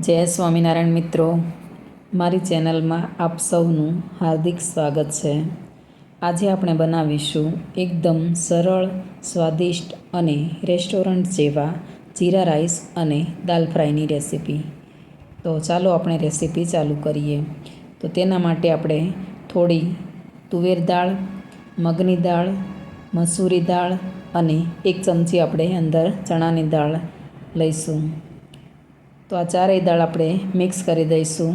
જય સ્વામિનારાયણ મિત્રો, મારી ચેનલમાં આપ સૌનું હાર્દિક સ્વાગત છે. આજે આપણે બનાવીશું એકદમ સરળ, સ્વાદિષ્ટ અને રેસ્ટોરન્ટ જેવા જીરા રાઈસ અને દાલ ફ્રાયની રેસીપી. તો ચાલો આપણે રેસીપી ચાલુ કરીએ. તો તેના માટે આપણે થોડી તુવેર દાળ, મગની દાળ, મસૂરી દાળ અને 1 ચમચી આપણે અંદર ચણાની દાળ લઈશું. તો આ ચારેય દાળ આપણે મિક્સ કરી દઈશું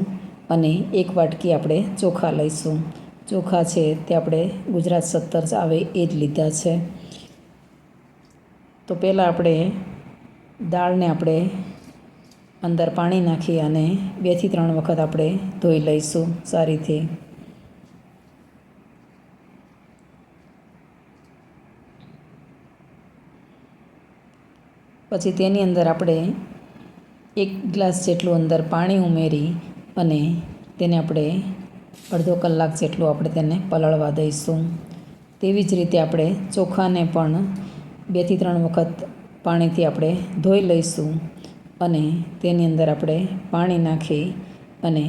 અને 1 વાટકી આપણે ચોખા લઈશું. ચોખા છે તે આપણે ગુજરાત 17 આવે એ જ લીધા છે. તો પહેલાં આપણે દાળને આપણે અંદર પાણી નાખી અને 2 થી 3 વખત આપણે ધોઈ લઈશું સારીથી. પછી તેની અંદર આપણે 1 ગ્લાસ જેટલું અંદર પાણી ઉમેરી અને તેને આપણે અડધો કલાક જેટલું આપણે તેને પલળવા દઈશું. તેવી જ રીતે આપણે ચોખાને પણ 2 થી 3 વખત પાણીથી આપણે ધોઈ લઈશું અને તેની અંદર આપણે પાણી નાખી અને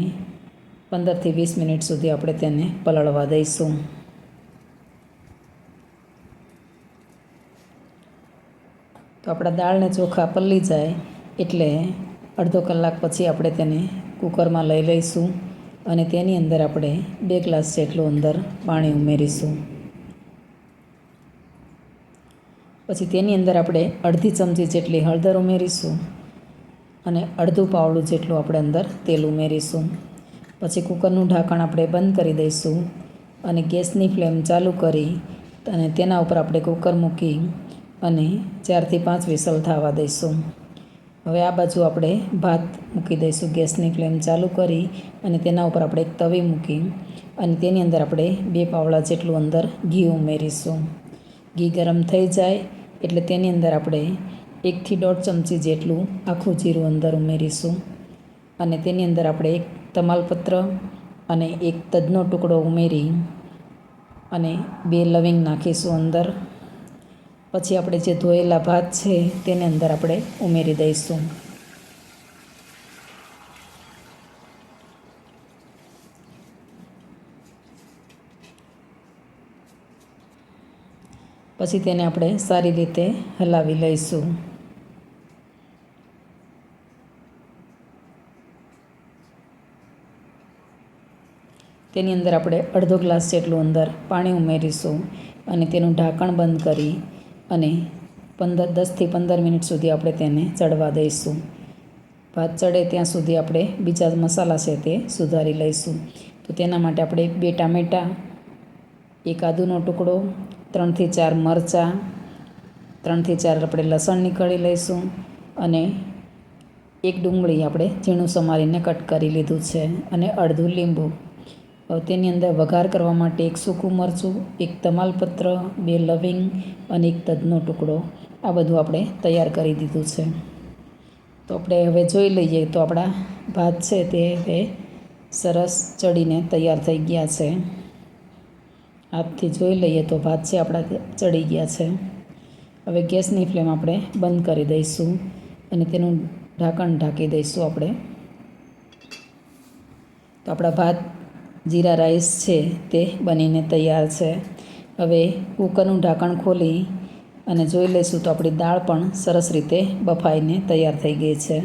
15 થી 20 મિનિટ સુધી આપણે તેને પલળવા દઈશું. તો આપણા દાળને ચોખા પલળી જાય એટલે અડધો કલાક પછી આપણે તેને કુકરમાં લઈ લઈશું અને તેની અંદર આપણે 2 ગ્લાસ જેટલું અંદર પાણી ઉમેરીશું. પછી તેની અંદર આપણે અડધી ચમચી જેટલી હળદર ઉમેરીશું અને અડધું પાવડું જેટલું આપણે અંદર તેલ ઉમેરીશું. પછી કુકરનું ઢાંકણ આપણે બંધ કરી દઈશું અને ગેસની ફ્લેમ ચાલુ કરી અને તેના ઉપર આપણે કુકર મૂકી અને 4 થી 5 વિસલ થવા દઈશું. હવે આ બાજુ આપણે ભાત મૂકી દઈશું. ગેસની ફ્લેમ ચાલુ કરી અને તેના ઉપર આપણે એક તવી મૂકી અને તેની અંદર આપણે 2 પાવડા જેટલું અંદર ઘી ઉમેરીશું. ઘી ગરમ થઈ જાય એટલે તેની અંદર આપણે 1 થી 1.5 ચમચી જેટલું આખું જીરું અંદર ઉમેરીશું અને તેની અંદર આપણે 1 તમાલપત્ર અને 1 તજનો ટુકડો ઉમેરી અને 2 લવિંગ નાખીશું અંદર. પછી આપણે જે ધોયેલા ભાત છે તેને અંદર આપણે ઉમેરી દઈશું. પછી તેને આપણે સારી રીતે હલાવી લઈશું. તેની અંદર આપણે અડધો ગ્લાસ જેટલું અંદર પાણી ઉમેરીશું અને તેનું ઢાંકણ બંધ કરી અને 10 થી 15 મિનિટ સુધી આપણે તેને ચડવા દઈશું. ભાત ચડે ત્યાં સુધી આપણે બીજા મસાલા છે તે સુધારી લઈશું. તો તેના માટે આપણે 2 ટામેટાં, 1 આદુનો ટુકડો, 3 થી 4 મરચાં, 3 થી 4 આપણે લસણની કળી લઈશું અને 1 ડુંગળી આપણે ઝીણું સમારીને કટ કરી લીધું છે અને અડધું લીંબુ. તેની અંદર વઘાર કરવા માટે 1 સૂકું મરચું, 1 તમાલપત્ર, 2 લવિંગ અને 1 તજનો ટુકડો આ બધું આપણે તૈયાર કરી દીધું છે. તો આપણે હવે જોઈ લઈએ તો આપણા ભાત છે તે હવે સરસ ચડીને તૈયાર થઈ ગયા છે. હાથથી જોઈ લઈએ તો ભાત છે આપણા ચડી ગયા છે. હવે ગેસની ફ્લેમ આપણે બંધ કરી દઈશું અને તેનું ઢાંકણ ઢાંકી દઈશું આપણે. તો આપણા ભાત જીરા રાઈસ છે તે બનીને તૈયાર છે. હવે કુકરનું ઢાંકણ ખોલી અને જોઈ લઈશું તો આપણી દાળ પણ સરસ રીતે બફાઈને તૈયાર થઈ ગઈ છે.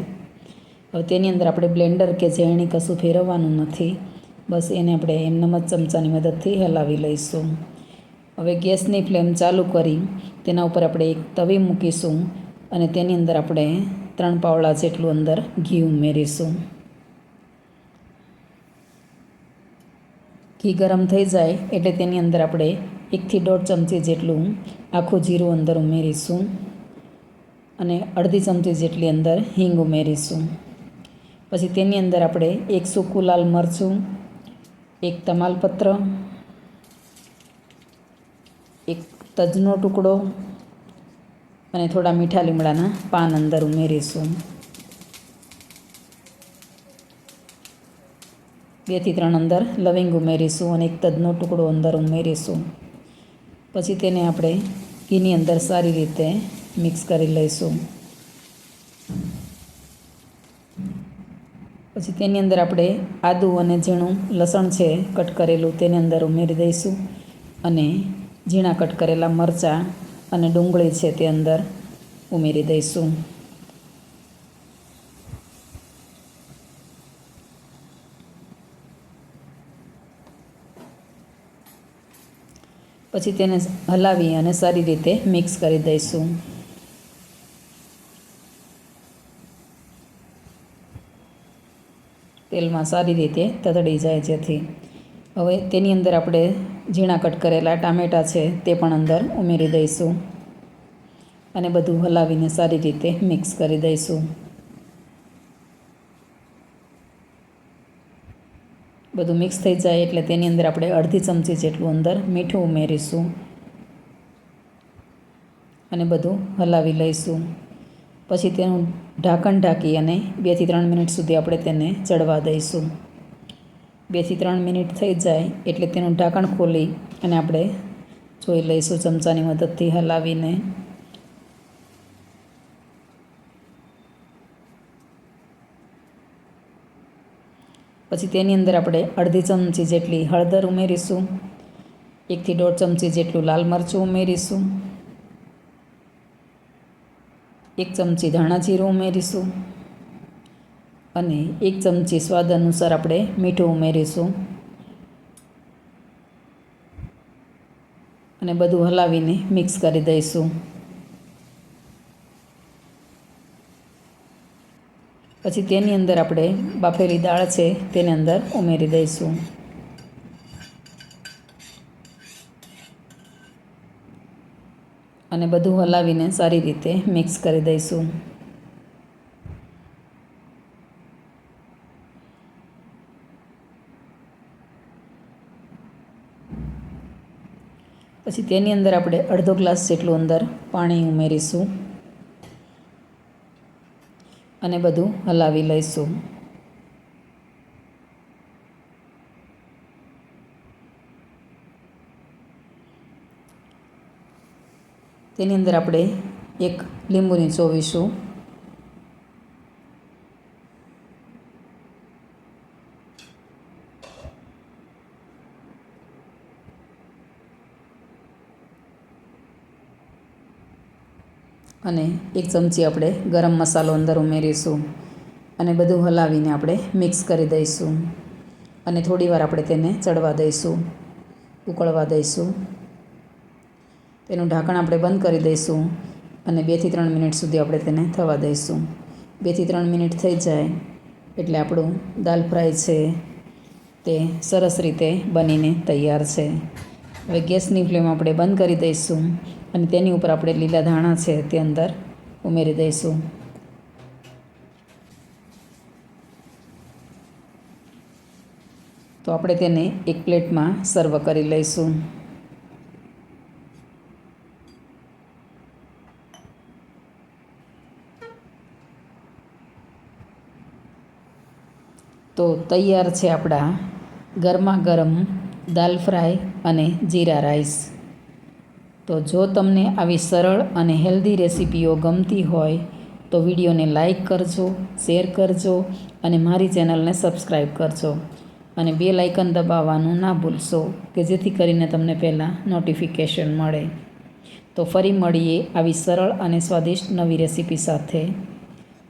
હવે તેની અંદર આપણે બ્લેન્ડર કે ઝેરણી કશું ફેરવવાનું નથી. બસ એને આપણે એમનેમ જ ચમચાની મદદથી હલાવી લઈશું. હવે ગેસની ફ્લેમ ચાલુ કરી તેના ઉપર આપણે એક તવી મૂકીશું અને તેની અંદર આપણે 3 પાવડા જેટલું અંદર ઘી ઉમેરીશું. ઘી ગરમ થઈ જાય એટલે તેની અંદર આપણે 1 થી 1.5 ચમચી જેટલું આખું જીરું અંદર ઉમેરીશું અને અડધી ચમચી જેટલી અંદર હિંગ ઉમેરીશું. પછી તેની અંદર આપણે 1 સૂકું લાલ મરચું, 1 તમાલપત્ર, 1 તજનો ટુકડો અને થોડા મીઠા લીમડાના પાન અંદર ઉમેરીશું. 2 થી 3 અંદર લવિંગ ઉમેરીશું અને 1 તજનો ટુકડો અંદર ઉમેરીશું. પછી તેને આપણે ઘીની અંદર સારી રીતે મિક્સ કરી લઈશું. પછી તેની અંદર આપણે આદું અને ઝીણું લસણ છે કટ કરેલું તેની અંદર ઉમેરી દઈશું અને ઝીણા કટ કરેલા મરચાં અને ડુંગળી છે તે અંદર ઉમેરી દઈશું. પછી તેને હલાવી અને સારી રીતે મિક્સ કરી દઈશું. તેલમાં સારી રીતે તતડી જાય જેથી. હવે તેની અંદર આપણે ઝીણા કટ કરેલા ટામેટાં છે તે પણ અંદર ઉમેરી દઈશું અને બધું હલાવીને સારી રીતે મિક્સ કરી દઈશું. બધું મિક્સ થઈ જાય એટલે તેની અંદર આપણે અડધી ચમચી જેટલું અંદર મીઠું ઉમેરીશું અને બધું હલાવી લઈશું. પછી તેનું ઢાંકણ ઢાંકી અને 2 થી 3 મિનિટ સુધી આપણે તેને ચડવા દઈશું. 2 થી 3 મિનિટ થઈ જાય એટલે તેનું ઢાંકણ ખોલી અને આપણે જોઈ લઈશું ચમચાની મદદથી હલાવીને. પછી તેની અંદર આપણે અડધી ચમચી જેટલી હળદર ઉમેરીશું, 1 થી 1.5 ચમચી જેટલું લાલ મરચું ઉમેરીશું, 1 ચમચી ધાણા જીરું ઉમેરીશું અને 1 ચમચી સ્વાદ અનુસાર આપણે મીઠું ઉમેરીશું અને બધું હલાવીને મિક્સ કરી દઈશું. પછી તેની અંદર આપણે બાફેલી દાળ છે તેને અંદર ઉમેરી દઈશું અને બધું હલાવીને સારી રીતે મિક્સ કરી દઈશું. પછી તેની અંદર આપણે અડધો ગ્લાસ જેટલું અંદર પાણી ઉમેરીશું અને બધું હલાવી લઈશું. તેની અંદર આપણે 1 લીંબુ નીચોવીશું અને 1 ચમચી આપણે ગરમ મસાલો અંદર ઉમેરીશું અને બધું હલાવીને આપણે મિક્સ કરી દઈશું અને થોડીવાર આપણે તેને ચડવા દઈશું, ઉકળવા દઈશું. તેનું ઢાંકણ આપણે બંધ કરી દઈશું અને 2 થી 3 મિનિટ સુધી આપણે તેને થવા દઈશું. 2 થી 3 મિનિટ થઈ જાય એટલે આપણું દાલ ફ્રાય છે તે સરસ રીતે બનીને તૈયાર છે. હવે ગેસની ફ્લેમ આપણે બંધ કરી દઈશું અને તેની ઉપર આપણે લીલા ધાણા છે તે અંદર ઉમેરી દઈશું. તો આપણે તેને એક પ્લેટમાં સર્વ કરી લઈશું. તો તૈયાર છે આપણા ગરમા ગરમ દાલ ફ્રાય અને જીરા રાઈસ. તો જો તમને આવી સરળ અને હેલ્ધી રેસીપીઓ ગમતી હોય તો વિડીયોને લાઈક કરજો, શેર કરજો અને મારી ચેનલને સબસ્ક્રાઈબ કરજો અને બેલ આઇકન દબાવવાનું ના ભૂલશો કે જેથી કરીને તમને પહેલાં નોટિફિકેશન મળે. તો ફરી મળીએ આવી સરળ અને સ્વાદિષ્ટ નવી રેસીપી સાથે.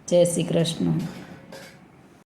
જય શ્રી કૃષ્ણ.